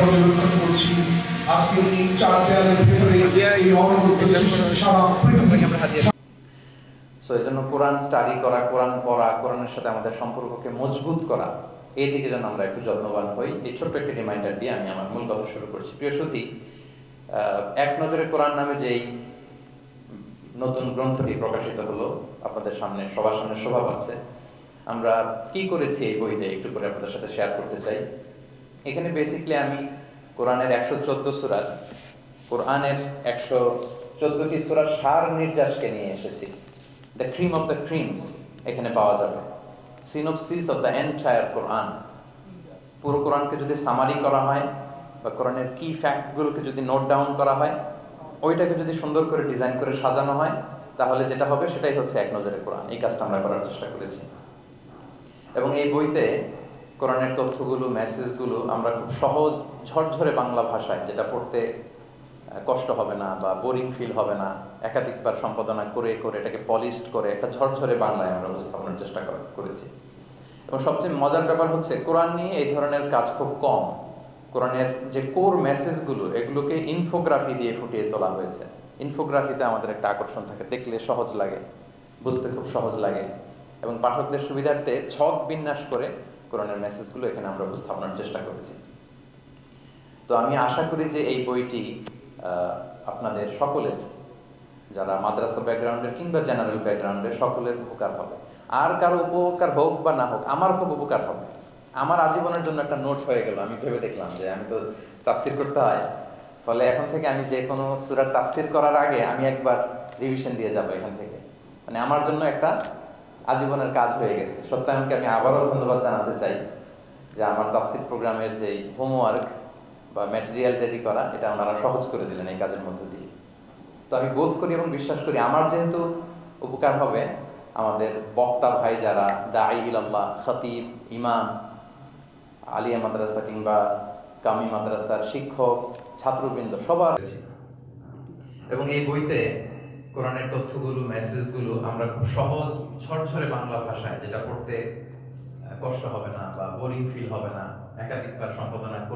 পর্যবেক্ষণ করছি আজকে এই চার দেয়ালের ভেতরে এই অনবদ্য সারা পৃথিবী। সো এই জন্য কোরআন স্টাডি করা, কোরআন পড়া, কোরআনের সাথে আমাদের সম্পর্ককে মজবুত করা, এই দিকে যেন আমরা একটু যত্নবান হই, এই ছোট্ট একটি রিমাইন্ডার দিয়ে আমি আমার মূল কথা শুরু করছি। প্রিয় সুধী, এক নজরে কোরআন নামে যেই নতুন গ্রন্থটি প্রকাশিত হলো আপনাদের সামনে, সবার সামনে শোভা পাচ্ছে, আমরা কি করেছি এই বইতে একটু করে আপনাদের সাথে শেয়ার করতে চাই। এখানে বেসিকলি আমি কোরআনের 114 সূরার, কোরআনের 114টি সূরার সার নির্যাসকে নিয়ে এসেছি। The cream of the creams এখানে পাওয়া যাবে। সিনোপসিস অফ দ্য এন্টায়ার কোরআন। পুরো কোরআনকে যদি সামারি করা হয় বা কোরআনের কি ফ্যাক্টগুলোকে যদি নোট ডাউন করা হয়, ওইটাকে যদি সুন্দর করে ডিজাইন করে সাজানো হয়, তাহলে যেটা হবে সেটাই হচ্ছে এক নজরে কোরআন। এই কাজটা আমরা করার চেষ্টা করেছি এবং এই বইতে কোরআনের তথ্যগুলো, মেসেজগুলো আমরা খুব সহজ ঝরঝরে বাংলা ভাষায়, যেটা পড়তে কষ্ট হবে না বা বোরিং ফিল হবে না, একাধিকবার সম্পাদনা করে করে এটাকে পলিশড করে একটা ঝরঝরে বাংলায় আমরা উপস্থাপনের চেষ্টা করেছি। এবং সবচেয়ে মজার ব্যাপার হচ্ছে কোরআন নিয়ে এই ধরনের কাজ খুব কম। কোরআনের যে কোর মেসেজগুলো, এগুলোকে ইনফোগ্রাফি দিয়ে ফুটিয়ে তোলা হয়েছে। ইনফোগ্রাফিতে আমাদের একটা আকর্ষণ থাকে, দেখলে সহজ লাগে, বুঝতে খুব সহজ লাগে এবং পাঠকদের সুবিধার্থে ছক বিন্যাস করে কোরআনের মেসেজগুলো এখানে আমরা উপস্থাপনের চেষ্টা করেছি। তো আমি আশা করি যে এই বইটি আপনাদের সকলের, যারা মাদ্রাসা ব্যাকগ্রাউন্ডের কিংবা জেনারেল ব্যাকগ্রাউন্ডের, সকলের উপকার হবে। আর কারো উপকার হোক বা না হোক, আমার খুব উপকার হবে। আমার আজীবনের জন্য একটা নোট হয়ে গেল। আমি ভেবে দেখলাম যে আমি তো তাফসির করতে হয়, ফলে এখন থেকে আমি যে কোনো সূরার তাফসির করার আগে আমি একবার রিভিশন দিয়ে যাব এখান থেকে। মানে আমার জন্য একটা আজীবনের কাজ হয়ে গেছে। সত্যায়নকে আমি আবারও ধন্যবাদ জানাতে চাই যে আমার তাফসির প্রোগ্রামের যেই হোমওয়ার্ক বা ম্যাটেরিয়াল রেডি করা, এটা ওনারা সহজ করে দিলেন এই কাজের মধ্য দিয়ে। তো আমি বোধ করি এবং বিশ্বাস করি আমার যেহেতু উপকার হবে, আমাদের বক্তা ভাই যারা দাঈ ইলাল্লাহ, খতিব, ইমাম, আলিয়া মাদ্রাসা কিংবা কামি মাদ্রাসার শিক্ষক, ছাত্রবৃন্দ সবার, এবং এই বইতে কোরআনের তথ্যগুলো, মেসেজগুলো আমরা খুব সহজ ঝরঝরে বাংলা ভাষায়, যেটা পড়তে কষ্ট হবে না বা বোরিং ফিল হবে না, একাধিকবার সম্পাদনা করে